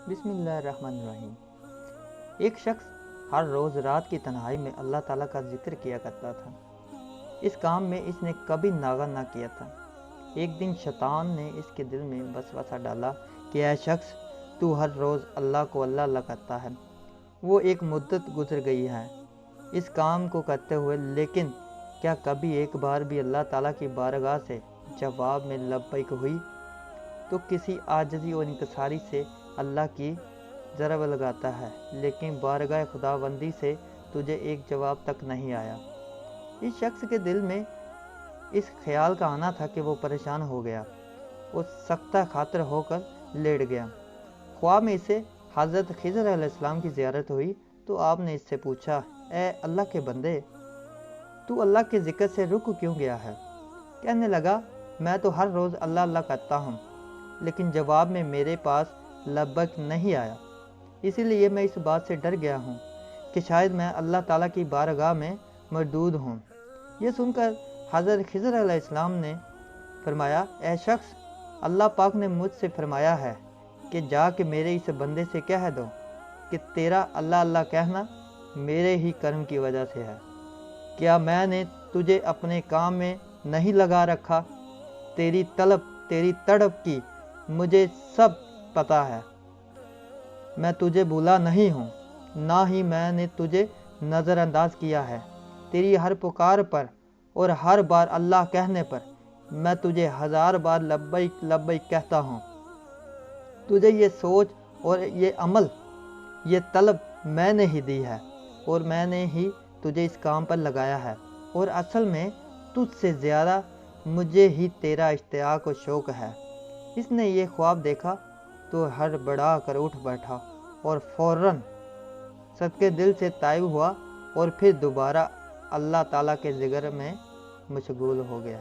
بسم اللہ الرحمن الرحیم۔ ایک شخص ہر روز رات کی تنہائی میں اللہ تعالیٰ کا ذکر کیا کرتا تھا۔ اس کام میں اس نے کبھی ناغہ نہ کیا تھا۔ ایک دن شیطان نے اس کے دل میں وسوسہ ڈالا کہ اے شخص، تو ہر روز اللہ کو اللہ اللہ کرتا ہے۔ وہ ایک مدت گزر گئی ہے اس کام کو کرتے ہوئے، لیکن کیا کبھی ایک بار بھی اللہ تعالیٰ کی بارگاہ سے جواب میں لبیک ہوئی؟ تو کسی عاجزی اور انکساری سے اللہ کی ضرب لگاتا ہے، لیکن بارگاہ خداوندی سے تجھے ایک جواب تک نہیں آیا۔ اس شخص کے دل میں اس خیال کا آنا تھا کہ وہ پریشان ہو گیا۔ وہ سختہ خاطر ہو کر لیٹ گیا۔ خواب میں اسے حضرت خضر علیہ السلام کی زیارت ہوئی تو آپ نے اس سے پوچھا، اے اللہ کے بندے، تو اللہ کے ذکر سے رک کیوں گیا ہے؟ کہنے لگا، میں تو ہر روز اللہ اللہ کرتا ہوں، لیکن جواب میں میرے پاس لبیک نہیں آیا۔ اسی لیے میں اس بات سے ڈر گیا ہوں کہ شاید میں اللہ تعالیٰ کی بارگاہ میں مردود ہوں۔ یہ سن کر حضرت خضر علیہ السلام نے فرمایا، اے شخص، اللہ پاک نے مجھ سے فرمایا ہے کہ جا کے میرے اس بندے سے کہہ دو کہ تیرا اللہ اللہ کہنا میرے ہی کرم کی وجہ سے ہے۔ کیا میں نے تجھے اپنے کام میں نہیں لگا رکھا؟ تیری طلب، تیری تڑپ کی مجھے سب پتہ ہے۔ میں تجھے بھولا نہیں ہوں، نہ ہی میں نے تجھے نظر انداز کیا ہے۔ تیری ہر پکار پر اور ہر بار اللہ کہنے پر میں تجھے 1000 بار لبیک لبیک کہتا ہوں۔ تجھے یہ سوچ اور یہ عمل، یہ طلب میں نے ہی دی ہے، اور میں نے ہی تجھے اس کام پر لگایا ہے، اور اصل میں تجھ سے زیادہ مجھے ہی تیرا اشتیاق و شوق ہے۔ اس نے یہ خواب دیکھا تو ہڑبڑا کر اٹھ بیٹھا اور فوراً صدقے دل سے تائب ہوا، اور پھر دوبارہ اللہ تعالیٰ کے ذکر میں مشغول ہو گیا۔